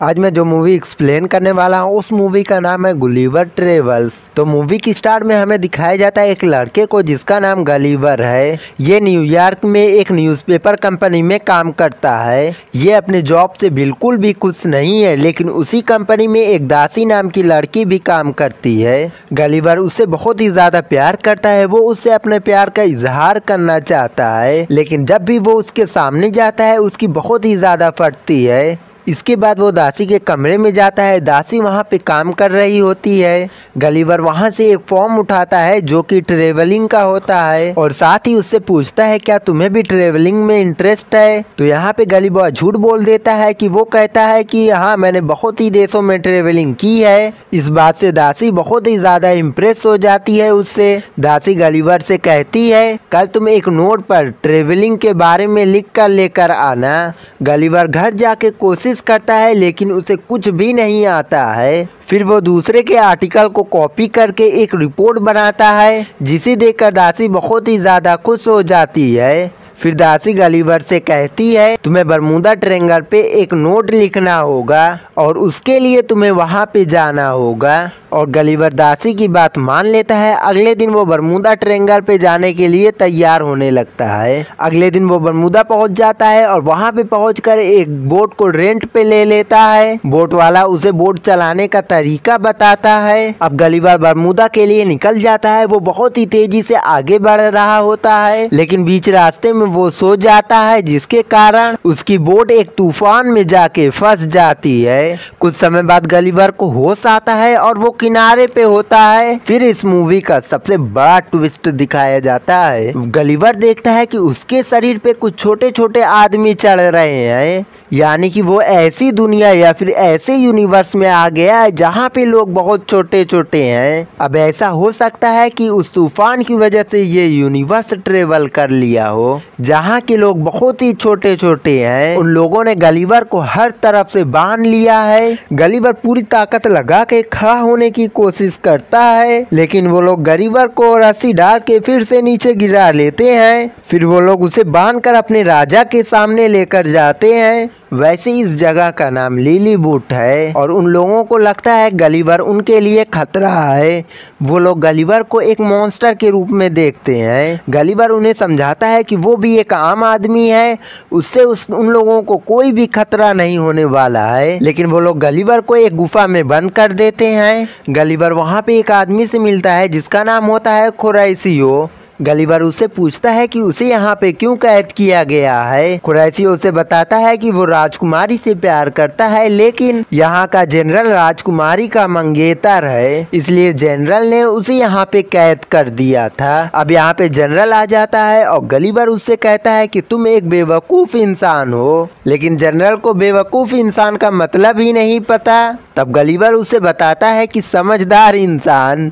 आज मैं जो मूवी एक्सप्लेन करने वाला हूँ उस मूवी का नाम है गुलिवर ट्रेवल्स। तो मूवी की स्टार्ट में हमें दिखाया जाता है एक लड़के को जिसका नाम गलीवर है। ये न्यूयॉर्क में एक न्यूज़पेपर कंपनी में काम करता है। ये अपने जॉब से बिल्कुल भी खुश नहीं है, लेकिन उसी कंपनी में एक दासी नाम की लड़की भी काम करती है। गलीवर उससे बहुत ही ज़्यादा प्यार करता है। वो उससे अपने प्यार का इजहार करना चाहता है, लेकिन जब भी वो उसके सामने जाता है उसकी बहुत ही ज़्यादा फटती है। इसके बाद वो दासी के कमरे में जाता है। दासी वहाँ पे काम कर रही होती है। गलीवर वहाँ से एक फॉर्म उठाता है जो कि ट्रेवलिंग का होता है और साथ ही उससे पूछता है क्या तुम्हें भी ट्रेवलिंग में इंटरेस्ट है। तो यहाँ पे गलीवर झूठ बोल देता है कि वो कहता है कि हाँ, मैंने बहुत ही देशों में ट्रेवलिंग की है। इस बात से दासी बहुत ही ज़्यादा इम्प्रेस हो जाती है उससे। दासी गलीवर से कहती है कल तुम एक नोट पर ट्रेवलिंग के बारे में लिख कर लेकर आना। गलीवर घर जाके कोशिश करता है, लेकिन उसे कुछ भी नहीं आता है। फिर वो दूसरे के आर्टिकल को कॉपी करके एक रिपोर्ट बनाता है, जिसे देखकर दासी बहुत ही ज़्यादा खुश हो जाती है। फिर दासी गलीवर से कहती है तुम्हें बरमूदा ट्रेंगल पे एक नोट लिखना होगा और उसके लिए तुम्हें वहाँ पे जाना होगा। और गलीवर दासी की बात मान लेता है। अगले दिन वो बरमूदा ट्रेंगल पे जाने के लिए तैयार होने लगता है। अगले दिन वो बरमूदा पहुँच जाता है और वहाँ पे पहुँचकर एक बोट को रेंट पे ले लेता है। बोट वाला उसे बोट चलाने का तरीका बताता है। अब गलीवर बरमूदा के लिए निकल जाता है। वो बहुत ही तेजी से आगे बढ़ रहा होता है, लेकिन बीच रास्ते में वो सो जाता है, जिसके कारण उसकी बोट एक तूफान में जाके फंस जाती है। कुछ समय बाद गलीवर को होश आता है और वो किनारे पे होता है। फिर इस मूवी का सबसे बड़ा ट्विस्ट दिखाया जाता है। गलीवर देखता है कि उसके शरीर पे कुछ छोटे छोटे आदमी चढ़ रहे हैं, यानी कि वो ऐसी दुनिया या फिर ऐसे यूनिवर्स में आ गया है जहाँ पे लोग बहुत छोटे छोटे हैं। अब ऐसा हो सकता है कि उस तूफान की वजह से ये यूनिवर्स ट्रेवल कर लिया हो, जहाँ के लोग बहुत ही छोटे छोटे हैं। उन लोगों ने गलीवर को हर तरफ से बांध लिया है। गलीवर पूरी ताकत लगा के खड़ा होने की कोशिश करता है, लेकिन वो लोग गलीवर को रस्सी डाल के फिर से नीचे गिरा लेते हैं। फिर वो लोग उसे बांध कर अपने राजा के सामने लेकर जाते हैं। वैसे इस जगह का नाम लिलीवुड है और उन लोगों को लगता है गलीवर उनके लिए खतरा है। वो लोग गलीवर को एक मॉन्स्टर के रूप में देखते हैं। गलीवर उन्हें समझाता है कि वो भी एक आम आदमी है, उससे उन लोगों को कोई भी खतरा नहीं होने वाला है। लेकिन वो लोग गलीवर को एक गुफा में बंद कर देते हैं। गलीवर वहाँ पे एक आदमी से मिलता है जिसका नाम होता है खुरैशियो। गलीवर उससे पूछता है कि उसे यहाँ पे क्यों कैद किया गया है। खुरैशियो उसे बताता है कि वो राजकुमारी से प्यार करता है, लेकिन यहाँ का जनरल राजकुमारी का मंगेतर है, इसलिए जनरल ने उसे यहाँ पे कैद कर दिया था। अब यहाँ पे जनरल आ जाता है और गलीवर उससे कहता है कि तुम एक बेवकूफ इंसान हो, लेकिन जनरल को बेवकूफ इंसान का मतलब ही नहीं पता। तब गलीवर उसे बताता है कि समझदार इंसान।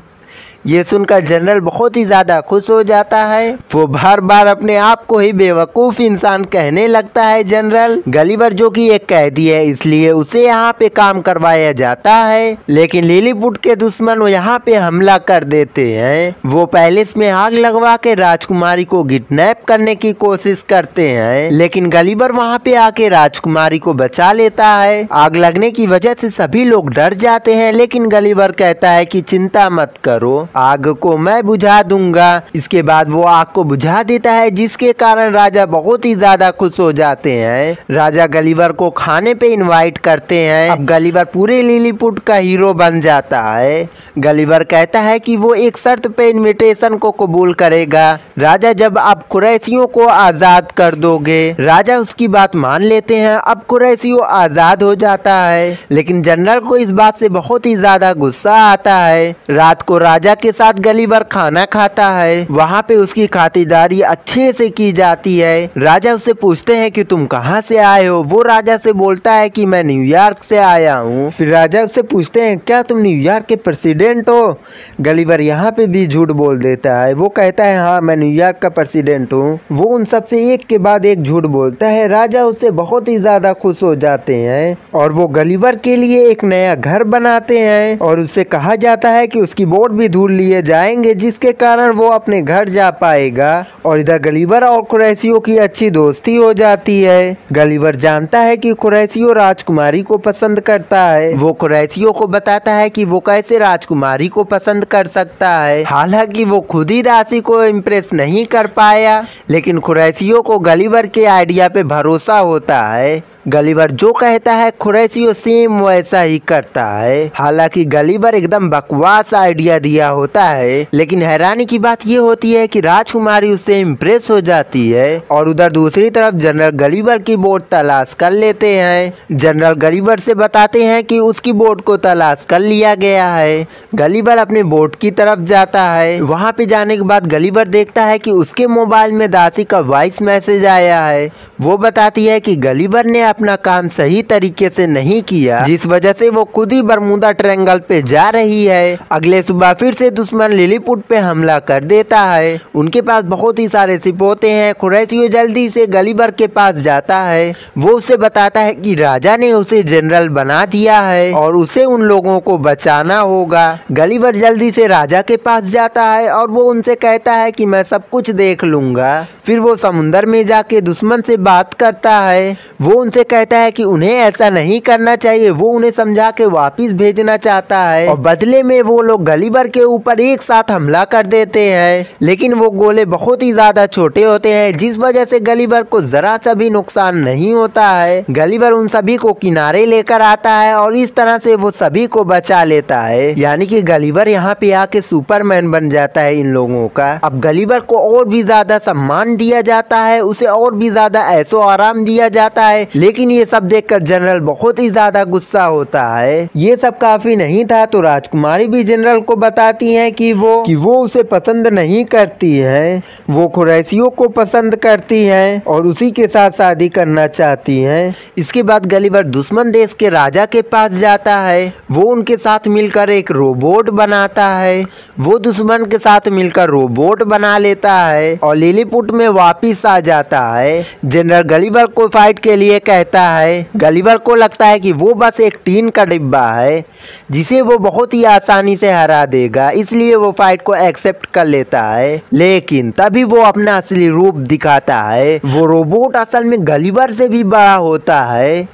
ये सुनकर जनरल बहुत ही ज़्यादा खुश हो जाता है। वो बार बार अपने आप को ही बेवकूफ़ इंसान कहने लगता है। जनरल गलीवर जो कि एक कैदी है, इसलिए उसे यहाँ पे काम करवाया जाता है, लेकिन लिलीवुड के दुश्मन वो यहाँ पे हमला कर देते हैं। वो पैलेस में आग लगवा के राजकुमारी को किडनैप करने की कोशिश करते हैं, लेकिन गलीवर वहाँ पे आके राजकुमारी को बचा लेता है। आग लगने की वजह से सभी लोग डर जाते हैं, लेकिन गलीवर कहता है कि चिंता मत करो, आग को मैं बुझा दूंगा। इसके बाद वो आग को बुझा देता है, जिसके कारण राजा बहुत ही ज्यादा खुश हो जाते हैं। राजा गलीवर को खाने पे इनवाइट करते हैं। अब गलीवर पूरे लिलीवुड का हीरो बन जाता है। गलीवर कहता है कि वो एक शर्त पे इनविटेशन को कबूल करेगा। राजा, जब आप कुरैशियों को आजाद कर दोगे। राजा उसकी बात मान लेते हैं। अब कुरैशियों आजाद हो जाता है, लेकिन जनरल को इस बात से बहुत ही ज्यादा गुस्सा आता है। रात को राजा के साथ गलीवर खाना खाता है। वहाँ पे उसकी खातिरदारी अच्छे से की जाती है। राजा उससे पूछते हैं कि तुम कहाँ से आए हो। वो राजा से बोलता है कि मैं न्यूयॉर्क से आया हूँ। फिर राजा उससे पूछते हैं क्या तुम न्यूयॉर्क के प्रेसिडेंट हो। गलीवर यहाँ पे भी झूठ बोल देता है। वो कहता है हाँ, मैं न्यूयॉर्क का प्रेसिडेंट हूँ। वो उन सबसे एक के बाद एक झूठ बोलता है। राजा उससे बहुत ही ज्यादा खुश हो जाते हैं और वो गलीवर के लिए एक नया घर बनाते हैं और उससे कहा जाता है कि उसकी बोट भी धुल लिए जाएंगे, जिसके कारण वो अपने घर जा पाएगा। और इधर गलीवर और कुरैशियों की अच्छी दोस्ती हो जाती है। गलीवर जानता है कि कुरैशियों राजकुमारी को पसंद करता है। वो कुरैशियों को बताता है कि वो कैसे राजकुमारी को पसंद कर सकता है। हालांकि वो खुद ही दासी को इम्प्रेस नहीं कर पाया, लेकिन कुरैशियों को गलीवर के आइडिया पे भरोसा होता है। गलीवर जो कहता है कुरैशियों सेम वैसा ही करता है। हालांकि गलीवर एकदम बकवास आइडिया दिया होता है, लेकिन हैरानी की बात ये होती है कि राजकुमारी उससे इम्प्रेस हो जाती है। और उधर दूसरी तरफ जनरल गलीवर की बोट तलाश कर लेते हैं। जनरल गलीवर से बताते हैं कि उसकी बोट को तलाश कर लिया गया है। गलीवर अपने बोट की तरफ जाता है। वहाँ पे जाने के बाद गलीवर देखता है कि उसके मोबाइल में दासी का वॉइस मैसेज आया है। वो बताती है कि गलीवर ने अपना काम सही तरीके से नहीं किया, जिस वजह से वो खुद ही बरमूदा ट्रायंगल पे जा रही है। अगले सुबह फिर से दुश्मन लिलीपुट पे हमला कर देता है। उनके पास बहुत ही सारे शिप होते हैं। कुरैशियों जल्दी से गलीवर के पास जाता है। वो उसे बताता है कि राजा ने उसे जनरल बना दिया है और उसे उन लोगों को बचाना होगा। गलीवर जल्दी से राजा के पास जाता है और वो उनसे कहता है कि मैं सब कुछ देख लूंगा। फिर वो समुंदर में जाके दुश्मन से बात करता है। वो उनसे कहता है कि उन्हें ऐसा नहीं करना चाहिए। वो उन्हें समझा के वापिस भेजना चाहता है और बदले में वो लोग गलीवर के ऊपर एक साथ हमला कर देते हैं। लेकिन वो गोले बहुत ही ज्यादा छोटे होते हैं, जिस वजह से गलीवर को जरा सा भी नुकसान नहीं होता है। गलीवर उन सभी को किनारे लेकर आता है और इस तरह से वो सभी को बचा लेता है। यानी कि गलीवर यहाँ पे आके सुपरमैन बन जाता है इन लोगों का। अब गलीवर को और भी ज्यादा सम्मान दिया जाता है, उसे और भी ज्यादा ऐसो आराम दिया जाता है। लेकिन ये सब देखकर जनरल बहुत ही ज्यादा गुस्सा होता है। ये सब काफी नहीं था तो राजकुमारी भी जनरल को बताती है कि वो उसे पसंद नहीं करती है। वो कुरैशियों को पसंद करती है और उसी के साथ शादी करना चाहती है। इसके बाद गलीवर दुश्मन देश के राजा के पास जाता है। वो उनके साथ मिलकर एक रोबोट बनाता है। वो दुश्मन के साथ मिलकर रोबोट बना लेता है और लिलीपुट में वापिस आ जाता है। जनरल गलीवर को फाइट के लिए कहता है। गलीवर को लगता है कि वो बस एक टीन का डिब्बा है जिसे वो बहुत ही आसानी से हरा देगा, इसलिए वो फाइट को एक्सेप्ट कर लेता है। लेकिन तभी वो अपना असली रूप दिखाता है। वो रोबोट असल में गलीवर से भी बड़ा होता है,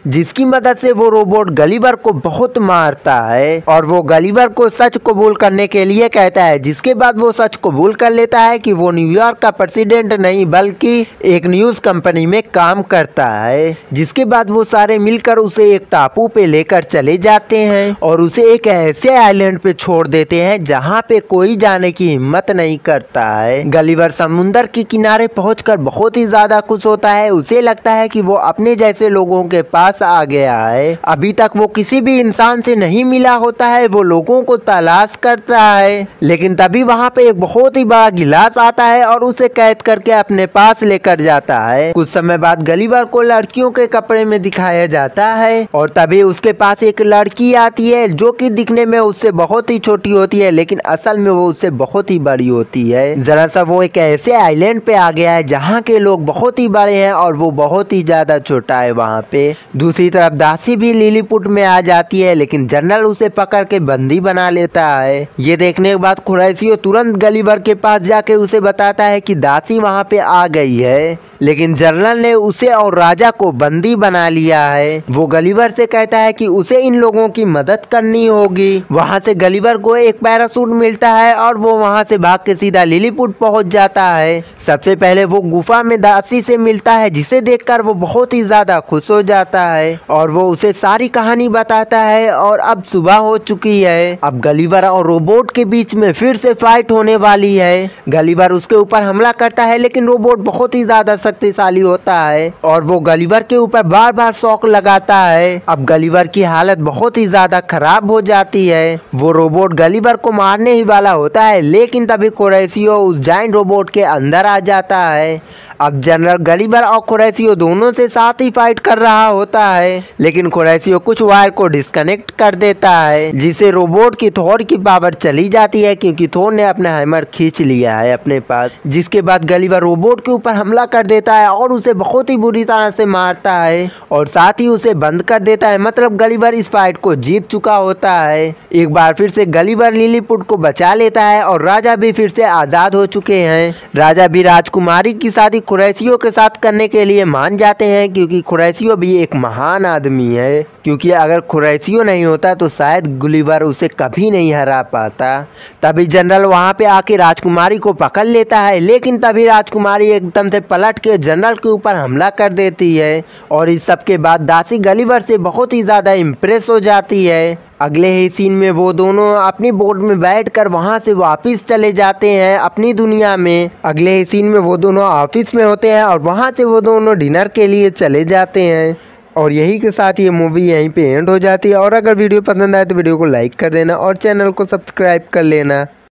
जिसकी मदद से वो रोबोट गलीवर को बहुत मारता है और वो गलीवर को सच कबूल करने के लिए कहता है। जिसके बाद वो सच कबूल कर लेता है कि वो न्यूयॉर्क का प्रेसिडेंट नहीं बल्कि एक न्यूज कंपनी में काम करता है। जिसके बाद वो सारे मिलकर उसे एक टापू पे लेकर चले जाते हैं और उसे एक ऐसे आइलैंड पे छोड़ देते हैं जहाँ पे कोई जाने की हिम्मत नहीं करता है। गलीवर समुंदर के किनारे पहुंचकर बहुत ही ज्यादा खुश होता है। उसे लगता है कि वो अपने जैसे लोगों के पास आ गया है। अभी तक वो किसी भी इंसान से नहीं मिला होता है। वो लोगों को तलाश करता है, लेकिन तभी वहाँ पे एक बहुत ही बड़ा गिलास आता है और उसे कैद करके अपने पास लेकर जाता है। कुछ समय बाद गलीवर को लड़कियों के कपड़े में दिखाया जाता है और तभी उसके पास एक लड़की आती है जो कि दिखने में उससे बहुत ही छोटी होती है, लेकिन असल में वो उससे बहुत ही बड़ी होती है। जरा सा वो एक ऐसे आइलैंड पे आ गया है जहाँ के लोग बहुत ही बड़े हैं और वो बहुत ही ज्यादा छोटा है वहाँ पे। दूसरी तरफ दासी भी लिलीपुट में आ जाती है, लेकिन जनरल उसे पकड़ के बंदी बना लेता है। ये देखने के बाद कुरैशियों तुरंत गलीवर के पास जाके उसे बताता है कि दासी वहाँ पे आ गई है, लेकिन जनरल ने उसे और राजा को बंदी बना लिया है। वो गलीवर से कहता है कि उसे इन लोगों की मदद करनी होगी। वहाँ से गलीवर को एक पैराशूट मिलता है और वो वहाँ से भाग के सीधा लिलीपुट पहुँच जाता है। सबसे पहले वो गुफा में दासी से मिलता है, जिसे देखकर वो बहुत ही ज्यादा खुश हो जाता है और वो उसे सारी कहानी बताता है। और अब सुबह हो चुकी है। अब गलीवर और रोबोट के बीच में फिर से फाइट होने वाली है। गलीवर उसके ऊपर हमला करता है, लेकिन रोबोट बहुत ही ज्यादा शक्तिशाली होता है और वो गलीवर के ऊपर बार बार शॉक लगाता है। अब गलीवर की हालत बहुत ही ज्यादा खराब हो जाती है। वो रोबोट गलीवर को मारने ही वाला होता है, लेकिन तभी कुरैशियों उस जायंट रोबोट के अंदर आ जाता है। अब जनरल गलीवर और कुरैशियों दोनों से साथ ही फाइट कर रहा होता है, लेकिन कुरैशियों कुछ वायर को डिस्कनेक्ट कर देता है, जिसे रोबोट की थोर की पावर चली जाती है क्योंकि थोर ने अपना हैमर खींच लिया है अपने पास। जिसके बाद गलीवर रोबोट के ऊपर हमला कर देता है और उसे बहुत ही बुरी तरह से मारता है और साथ ही उसे बंद कर देता है। मतलब गलीवर इस फाइट को जीत चुका होता है। एक बार फिर से गलीवर लिलीपुट को बचा लेता है और राजा भी फिर से आजाद हो चुके हैं। राजा भी राजकुमारी की शादी कुरैशियों के साथ करने के लिए मान जाते हैं क्योंकि कुरैशियों भी एक महान आदमी है, क्योंकि अगर कुरैशियों नहीं होता तो शायद गलीवर उसे कभी नहीं हरा पाता। तभी जनरल वहां पे आके राजकुमारी को पकड़ लेता है, लेकिन तभी राजकुमारी एकदम से पलट के जनरल के ऊपर हमला कर देती है और इस सब के बाद दासी गलीवर से बहुत ही ज्यादा इम्प्रेस हो जाती है। अगले ही सीन में वो दोनों अपनी बोट में बैठकर वहां से वापस चले जाते हैं अपनी दुनिया में। अगले ही सीन में वो दोनों ऑफिस में होते हैं और वहां से वो दोनों डिनर के लिए चले जाते हैं। और यही के साथ ये मूवी यहीं पे एंड हो जाती है। और अगर वीडियो पसंद आए तो वीडियो को लाइक कर देना और चैनल को सब्सक्राइब कर लेना।